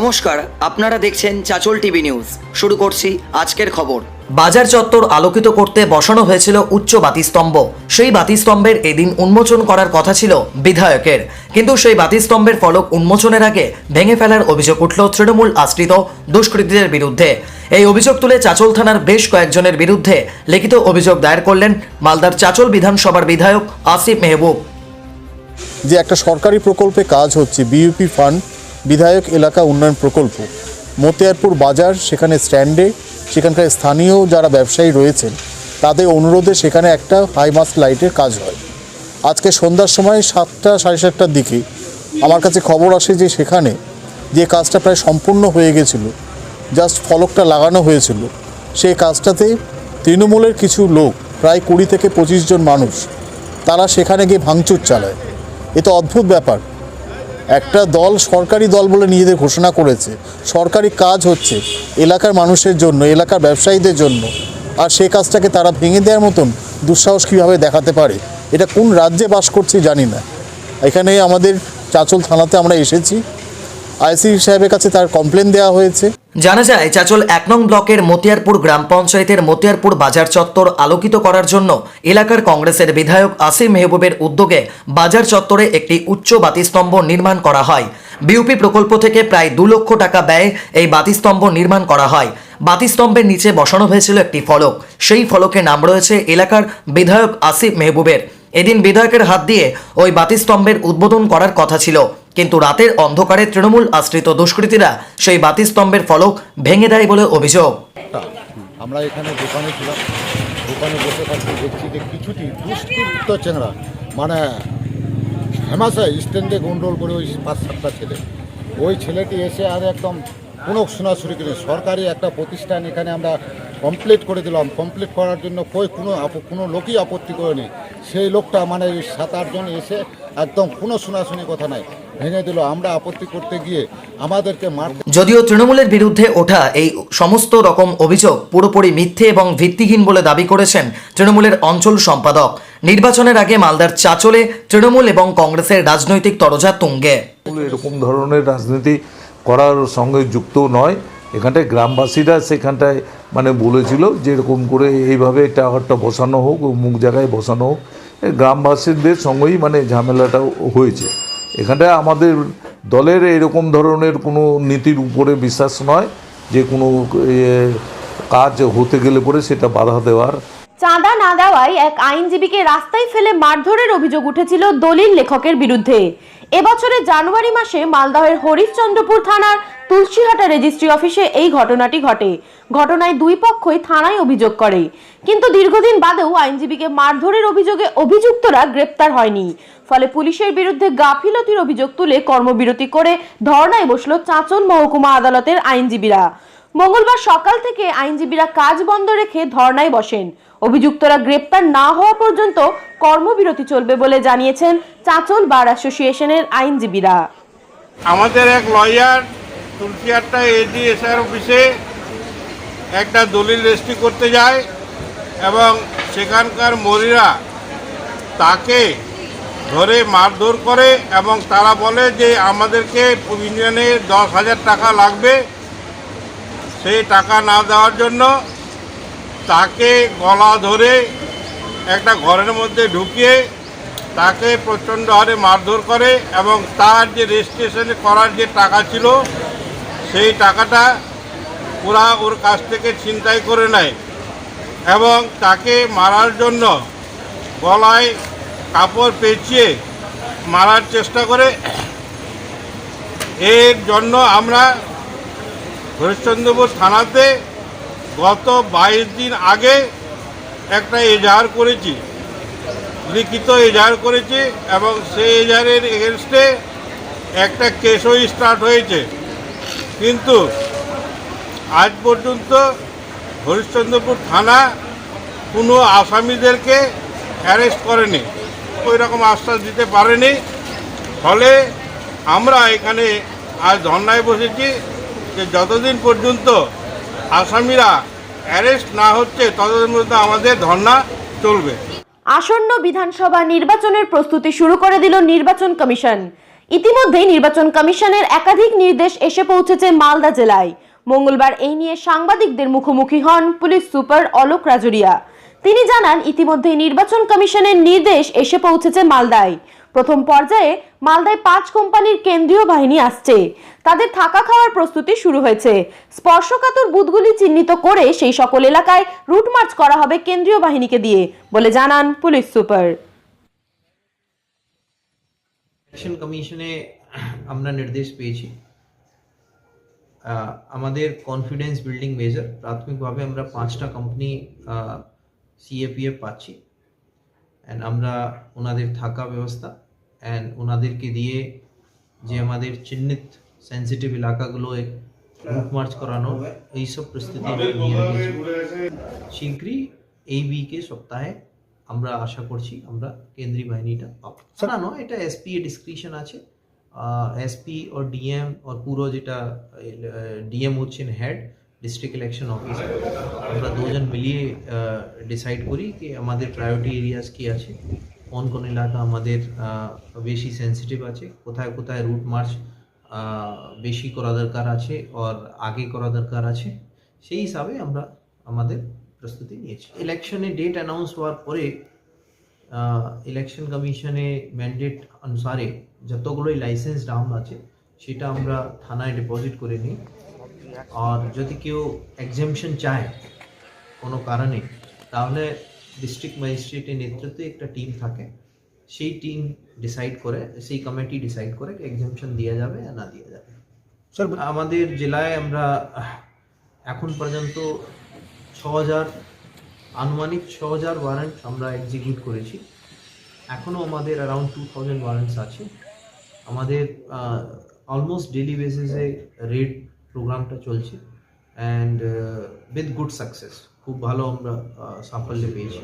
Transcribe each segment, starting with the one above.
নমস্কার, আপনারা দেখছেন চাচল টিভি নিউজ। শুরু করছি আজকের খবর। বাজার চত্বর আলোকিত করতে বসানো হয়েছিল উচ্চ বাতিস্তম্ভ। সেই বাতিস্তম্ভের এদিন উন্মোচন করার কথা ছিল বিধায়কের, কিন্তু সেই বাতিস্তম্ভের ফলক উন্মোচনের আগে ভেঙে ফেলার অভিযোগ উঠল তৃণমূল আশ্রিত দুষ্কৃতীদের বিরুদ্ধে। এই অভিযোগ তুলে চাচল থানার বেশ কয়েকজনের বিরুদ্ধে লিখিত অভিযোগ দায়ের করলেন মালদার চাচল বিধানসভার বিধায়ক আসিফ মেহবুব। যে একটা সরকারি প্রকল্পে কাজ হচ্ছে, বিইউপি ফান্ড বিধায়ক এলাকা উন্নয়ন প্রকল্প, মতিয়ারপুর বাজার, সেখানে স্ট্যান্ডে সেখানকার স্থানীয় যারা ব্যবসায়ী রয়েছেন তাদের অনুরোধে সেখানে একটা হাইমাস্ট লাইটের কাজ হয়। আজকে সন্ধ্যার সময় 7টা সাড়ে 7টার দিকে আমার কাছে খবর আসে যে সেখানে যে কাজটা প্রায় সম্পূর্ণ হয়ে গেছিল, জাস্ট ফলকটা লাগানো হয়েছিল, সেই কাজটাতে তৃণমূলের কিছু লোক, প্রায় 20 থেকে 25 জন মানুষ, তারা সেখানে গিয়ে ভাঙচুর চালায়। এ তো অদ্ভুত ব্যাপার। একটা দল সরকারি দল বলে নিজেদের ঘোষণা করেছে, সরকারি কাজ হচ্ছে এলাকার মানুষের জন্য, এলাকার ব্যবসায়ীদের জন্য, আর সেই কাজটাকে তারা ভেঙে দেওয়ার মতন দুঃসাহস কীভাবে দেখাতে পারে? এটা কোন রাজ্যে বাস করছি জানি না। এখানে আমাদের চাচল থানাতে আমরা এসেছি, আইসি সাহেবের কাছে তার কমপ্লেন দেওয়া হয়েছে। জানা যায় চাচল 1 নং ব্লকের মতিয়ারপুর গ্রাম পঞ্চায়েতের মতিয়ারপুর বাজার চত্বর আলোকিত করার জন্য এলাকার কংগ্রেসের বিধায়ক আসিফ মেহবুবের উদ্যোগে বাজার চত্বরে একটি উচ্চ বাতিস্তম্ভ নির্মাণ করা হয়। বিউপি প্রকল্প থেকে প্রায় 2 লক্ষ টাকা ব্যয়ে এই বাতিস্তম্ভ নির্মাণ করা হয়। বাতিস্তম্ভের নিচে বসানো হয়েছিল একটি ফলক। সেই ফলকে নাম রয়েছে এলাকার বিধায়ক আসিফ মেহবুবের। এদিন বিধায়কের হাত দিয়ে ওই বাতিস্তম্ভের উদ্বোধন করার কথা ছিল, কিন্তু রাতের অন্ধকারে তৃণমূল আশ্রিত দুষ্কৃতীরা সেই বাতিস্তম্ভের ফলক ভেঙে দেয় বলে অভিযোগ। আমরা এখানে দোকানে ছিলাম, দোকানে বসে থাকতে দেখছি যে কিছুটি দুষ্কৃত চেংড়া, মানে হেমাশায় স্ট্যান্ডে গন্ডগোল করে ওই 5-7টা ছেলে, ওই ছেলেটি এসে আর একদম কোনো শোনাশুনি করে সরকারি একটা প্রতিষ্ঠান এখানে আমরা কমপ্লিট করে দিলাম। কমপ্লিট করার জন্য কোনো লোকই আপত্তি করেনি। সেই লোকটা মানে 7-8 জন এসে একদম কোনো শোনাশুনি কথা নাই, ভেঙে দিল। আমরা আপত্তি করতে গিয়ে আমাদেরকে মারতে। যদিও তৃণমূলের বিরুদ্ধে ওঠা এই সমস্ত রকম অভিযোগ পুরোপুরি মিথ্যে এবং ভিত্তিহীন বলে দাবি করেছেন তৃণমূলের অঞ্চল সম্পাদক। নির্বাচনের আগে মালদার চাচলে তৃণমূল এবং কংগ্রেসের রাজনৈতিক তরজা তুঙ্গে। এরকম ধরনের রাজনীতি করার সঙ্গে যুক্ত নয়। এখানটায় গ্রামবাসীরা সেখানটায় মানে বলেছিল যে এরকম করে এইভাবে টাকাটা বসানো হোক, অমুক জায়গায় বসানো হোক। গ্রামবাসীদের সঙ্গেই মানে ঝামেলাটাও হয়েছে। এখানটায় আমাদের দলের এরকম ধরনের কোনো নীতির উপরে বিশ্বাস নয় যে কোনো কাজ হতে গেলে পরে সেটা বাধা দেওয়ার। চাঁদা না দেওয়ায় এক আইনজীবীকে রাস্তায় ফেলে মারধরের অভিযোগ উঠেছিল দলিল লেখকের বিরুদ্ধে। এবছরের জানুয়ারি মাসে মালদহের হরিশ্চন্দ্রপুর থানার তুলসীহাটা রেজিস্ট্রি অফিসে এই ঘটনাটি ঘটে। ঘটনায় 2 পক্ষই থানায় অভিযোগ করে, কিন্তু দীর্ঘদিন বাদেও আইনজীবীকে মারধরের অভিযোগে অভিযুক্তরা গ্রেপ্তার হয়নি। ফলে পুলিশের বিরুদ্ধে গাফিলতির অভিযোগ তুলে কর্মবিরতি করে ধর্নায় বসল চাচল মহকুমা আদালতের আইনজীবীরা। মঙ্গলবার সকাল থেকে আইনজীবীরা কাজ বন্ধ রেখে ধর্নায় বসেন। অভিযুক্তরা গ্রেপ্তার না হওয়া পর্যন্ত কর্মবিরতি চলবে বলে জানিয়েছেন চাচল বার অ্যাসোসিয়েশনের আইনজীবীরা। আমাদের এক লয়ার তুলসীহাটা এডিএসআর অফিসে একটা দলিল রেজিস্ট্রি করতে যায় এবং সেখানকার মহিলা তাকে ধরে মারধর করে এবং তারা বলে যে আমাদেরকে ইউনিয়নে 10,000 টাকা লাগবে। সেই টাকা না দেওয়ার জন্য তাকে গলা ধরে একটা ঘরের মধ্যে ঢুকিয়ে তাকে প্রচণ্ড হারে মারধর করে এবং তার যে রেজিস্ট্রেশন করার যে টাকা ছিল সেই টাকাটা পুরা ওর কাছ থেকে ছিনতাই করে নেয় এবং তাকে মারার জন্য গলায় কাপড় পেঁচিয়ে মারার চেষ্টা করে। এর জন্য আমরা হরিশ্চন্দ্রপুর থানাতে গত 22 দিন আগে একটা এজাহার করেছি, লিখিত এজাহার করেছি এবং সেই এজাহারের এগেনস্টে একটা কেসও স্টার্ট হয়েছে, কিন্তু আজ পর্যন্ত হরিশ্চন্দ্রপুর থানা কোনো আসামিদেরকে অ্যারেস্ট করেনি, ওই রকম আশ্বাস দিতে পারেনি। ফলে আমরা এখানে আজ ধর্নায় বসেছি যে যতদিন পর্যন্ত আসামিরা অ্যারেস্ট না হচ্ছে ততদিন পর্যন্ত আমাদের ধর্না চলবে। আসন্ন বিধানসভা নির্বাচনের প্রস্তুতি শুরু করে দিল নির্বাচন কমিশন। ইতিমধ্যেই নির্বাচন কমিশনের একাধিক নির্দেশ এসে পৌঁছেছে মালদা জেলায়। মঙ্গলবার এই নিয়ে সাংবাদিকদের মুখোমুখি হন পুলিশ সুপার অলোক রাজুরিয়া। তিনি জানান, ইতিমধ্যেই নির্বাচন কমিশনের নির্দেশ এসে পৌঁছেছে মালদায়। প্রথম পর্যায়ে মালদায় 5 কোম্পানির কেন্দ্রীয় বাহিনী আসছে। তাদের থাকা খাওয়ার প্রস্তুতি শুরু হয়েছে। স্পর্শকাতর বুথগুলি চিহ্নিত করে সেই সকল এলাকায় রুট মার্চ করা হবে কেন্দ্রীয় বাহিনীকে দিয়ে বলে জানান পুলিশ সুপার। ইলেকশন কমিশনে আমরা নির্দেশ পেয়েছি, আমাদের কনফিডেন্স বিল্ডিং মেজার প্রাথমিকভাবে আমরা 5টা কোম্পানি সিএপিএফ পাচ্ছি, অ্যান্ড আমরা ওনাদের থাকা ব্যবস্থা অ্যান্ড ওনাদেরকে দিয়ে যে আমাদের চিহ্নিত সেন্সিটিভ এলাকাগুলোয় রুট মার্চ করানো এইসব প্রস্তুতি আমরা নিয়ে রেখেছি। শীঘ্রই এই উইকে সপ্তাহে আমরা আশা করছি আমরা কেন্দ্রীয় বাহিনীটা পাবো। না নয়, এটা এসপি এর ডিসক্রিপশন আছে। এসপি ও ডিএম আর পুরো যেটা ডিএম হচ্ছেন হেড ডিস্ট্রিক্ট ইলেকশন অফিসার, আমরা দুজন মিলিয়ে ডিসাইড করি কি আমাদের প্রায়োরিটি এরিয়াস কি আছে, কোন কোন এলাকা আমাদের বেশি সেন্সিটিভ আছে, কোথায় কোথায় রুট মার্চ বেশি করা দরকার আছে আর আগে করা দরকার আছে, সেই হিসাবে আমরা আমাদের প্রস্তুতি নিয়েছি। ইলেকশনে ডেট অ্যানাউন্স হওয়ার পরে ইলেকশন কমিশনে ম্যান্ডেট অনুসারে যতগুলোই লাইসেন্স ডাউন আছে সেটা আমরা থানায় ডিপোজিট করে নিই। আর যদি কেউ এক্সামশন চায় কোনো কারণে, তাহলে ডিস্ট্রিক্ট ম্যাজিস্ট্রেটের নেতৃত্বে একটা টিম থাকে, সেই টিম ডিসাইড করে, সেই কমিটি ডিসাইড করে এক্সামশন দেওয়া যাবে না দেওয়া যাবে। স্যার, আমাদের জেলায় আমরা এখন পর্যন্ত 6000 আনুমানিক 6000 ওয়ারেন্ট আমরা এক্সিকিউট করেছি। এখনও আমাদের অ্যারাউন্ড 2000 ওয়ারেন্টস আছে। আমাদের অলমোস্ট ডেলি বেসিসে রেড প্রোগ্রামটা চলছে অ্যান্ড উইথ গুড সাকসেস, খুব ভালো আমরা সাফল্য পেয়েছি।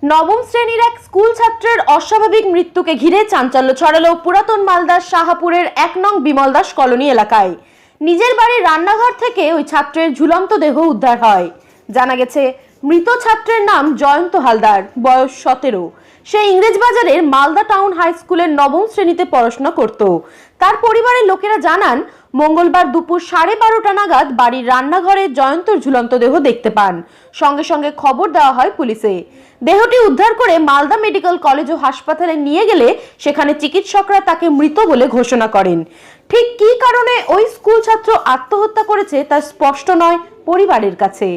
নবম শ্রেণীর এক স্কুল ছাত্রের অস্বাভাবিক মৃত্যুকে ঘিরে চাঞ্চল্য ছড়ালো পুরাতন মালদার শাহাপুরের 1 নং বিমল দাস কলোনি এলাকায়। নিজের বাড়ির রান্নাঘর থেকে ওই ছাত্রের ঝুলন্ত দেহ উদ্ধার হয়। জানা গেছে, মৃত ছাত্রের নাম জয়ন্ত হালদার, বয়স 17। সে ইংরেজবাজারের মালদা টাউন হাই স্কুলের 9ম শ্রেণীতে পড়াশোনা করত। তার পরিবারের লোকেরা জানান, মঙ্গলবার দুপুর 12:30টা নাগাদ বাড়ির রান্নাঘরে জয়ন্তর ঝুলন্ত দেহ দেখতে পান। সঙ্গে সঙ্গে খবর দেওয়া হয় পুলিশে। দেহটি উদ্ধার করে মালদা মেডিকেল কলেজ ও হাসপাতালে নিয়ে গেলে সেখানে চিকিৎসকরা তাকে মৃত বলে ঘোষণা করেন। ঠিক কী কারণে ওই স্কুল ছাত্র আত্মহত্যা করেছে তা স্পষ্ট নয় পরিবারের কাছে।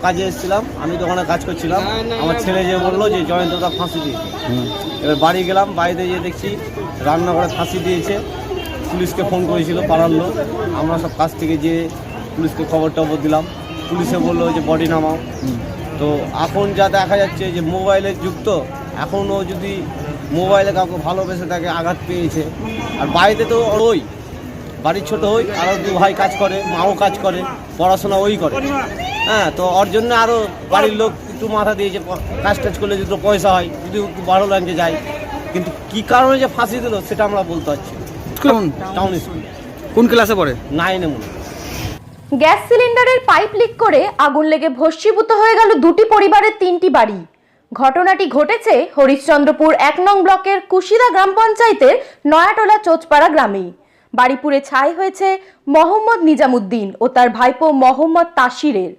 কাজে এসেছিলাম, আমি দোকানে কাজ করছিলাম, আমার ছেলে যে বললো যে জয়ন্তদা ফাঁসি দিয়েছে। এবার বাড়ি গেলাম, বাড়িতে গিয়ে দেখছি রান্নাঘরে ফাঁসি দিয়েছে। পুলিশকে ফোন করেছিল পাড়ার লোক, আমরা সব কাছ থেকে যেয়ে পুলিশকে খবর টবর দিলাম। পুলিশে বললো যে বডি নামাও। তো এখন যা দেখা যাচ্ছে যে মোবাইলের যুগ, তো এখনও যদি মোবাইলে কাউকে ভালোবেসে তাকে আঘাত পেয়েছে। আর বাড়িতে তো ওই বাড়ির ছোট হই, আরও 2 ভাই কাজ করে, মাও কাজ করে, পড়াশোনা ওই করে। হ্যাঁ, তো ওর জন্য আরও বাড়ির লোক একটু মাথা দিয়েছে, কাজ টাজ করলে যদি পয়সা হয়, যদি একটু ভালো লাগে যায়। কিন্তু কী কারণে যে ফাঁসি দিল সেটা আমরা বলতে পারছি। টাউন স্কুল কোন ক্লাসে পড়ে? 9-এ মনে। গ্যাস সিলিন্ডারের পাইপ লিক করে আগুন লেগে ভস্মীভূত হয়ে গেল 2টি পরিবারের 3টি বাড়ি। ঘটনাটি ঘটেছে হরিশ্চন্দ্রপুর 1 নং ব্লকের কুশিদা গ্রাম পঞ্চায়েতের নয়াটোলা চোচপাড়া গ্রামে। বাড়ি পুড়ে ছাই হয়েছে মোহাম্মদ নিজামুদ্দিন ও তার ভাইপো মোহাম্মদ তাসিরের।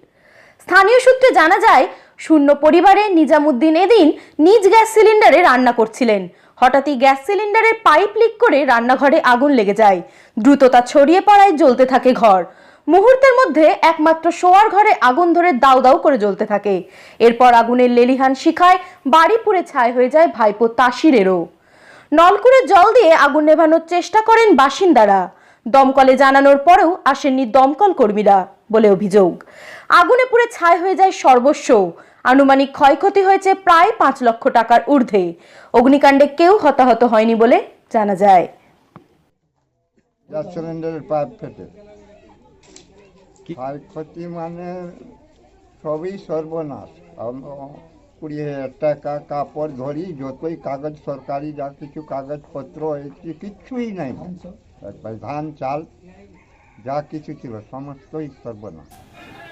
স্থানীয় সূত্রে জানা যায়, শূন্য পরিবারে নিজামুদ্দিন এদিন নিজ গ্যাস সিলিন্ডারে রান্না করছিলেন। হঠাৎই গ্যাস সিলিন্ডারের পাইপ লিক করে রান্নাঘরে আগুন লেগে যায়। দ্রুততা ছড়িয়ে পড়ায় জ্বলতে থাকে ঘর। মুহূর্তের মধ্যে একমাত্র শোয়ার ঘরে আগুন ধরে দাউ দাউ করে জ্বলতে থাকে। এরপর আগুনের লেলিহান শিখায় বাড়ি পুড়ে ছাই হয়ে যায় ভাইপো তাসিরেরও। নলকূরে জল দিয়ে আগুন নেভানোর চেষ্টা করেন বাসিন্দারা। দমকলে জানানোর পরেও আসেননি দমকল কর্মীরা বলে অভিযোগ। আগুনে পুড়ে ছাই হয়ে যায় সর্বস্ব। আনুমানিক ক্ষয়ক্ষতি হয়েছে প্রায় 5 লক্ষ টাকার ঊর্ধ্বে। অগ্নিকাণ্ডে কেউ হতাহত হয়নি বলে জানা যায়। গ্যাস সিলিন্ডারের পাইপ ফেটে ক্ষয়ক্ষতি মানে সবই সর্বনাশ। 20,000 টাকা, কাপড় ঘড়ি, যতই কাগজ সরকারি যা কিছু কাগজপত্র কিচ্ছুই নাই। ধান চাল যা কিছু ছিল সমস্তই সর্বনাশ।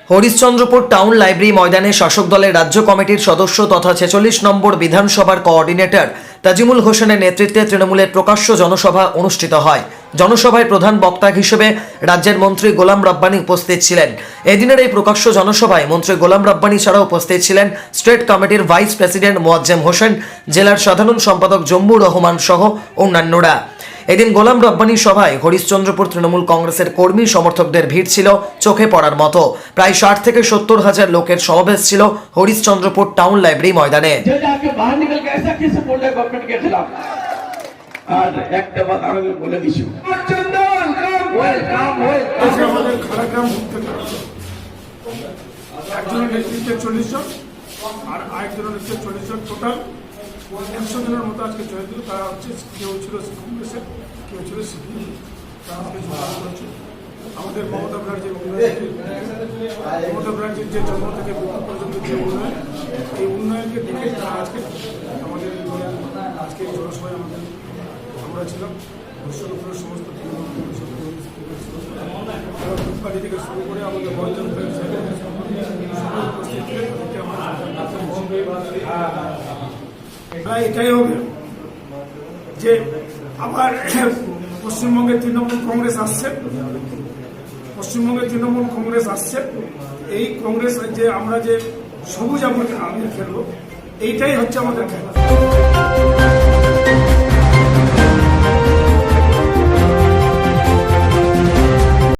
হরিশ্চন্দ্রপুর টাউন লাইব্রেরি ময়দানে শাসক দলের রাজ্য কমিটির সদস্য তথা 46 নম্বর বিধানসভার কোঅর্ডিনেটর তাজিমুল হোসেনের নেতৃত্বে তৃণমূলের প্রকাশ্য জনসভা অনুষ্ঠিত হয়। জনসভায় প্রধান বক্তা হিসেবে রাজ্যের মন্ত্রী গোলাম রাব্বানি উপস্থিত ছিলেন। এদিনের এই প্রকাশ্য জনসভায় মন্ত্রী গোলাম রাব্বানি ছাড়াও উপস্থিত ছিলেন স্টেট কমিটির ভাইস প্রেসিডেন্ট মোয়াজ্জেম হোসেন, জেলার সাধারণ সম্পাদক জম্বুর রহমান সহ অন্যান্যরা। এদিন গোলাম রাব্বানি সভায় হরিশ্চন্দ্রপুর তৃণমূল কংগ্রেসের কর্মী সমর্থকদের ভিড় ছিল চোখে পড়ার মতো। প্রায় 60 থেকে 70 হাজার লোকের সমাবেশ ছিল হরিশ্চন্দ্রপুর টাউন লাইব্রেরি ময়দানে। একজনের নেতৃত্বে 40 জন আর আরেকজনের নেতৃত্বে 40 জন, টোটাল 100 জনের মতো আজকে জয়েন দিল। তারা হচ্ছে কেউ ছিল কংগ্রেসের, কেউ ছিল সিপিএম, তারা আজকে জয়েন করেছে। আমাদের মমতা ব্যানার্জির যে জন্ম থেকে মৃত্যু পর্যন্ত যে উন্নয়ন, এই উন্নয়নকে দেখে তারা আজকে আমাদের আজকে জনসভায় আমরা ছিলাম। বিশ্বরূপের সমস্ত পার্টি থেকে শুরু করে আমাদের বর্জন এটাই হবে যে আবার পশ্চিমবঙ্গে তৃণমূল কংগ্রেস আসছে। এই কংগ্রেস যে আমরা যে সবুজ আবির খেলবো, এইটাই হচ্ছে আমাদের খেলা।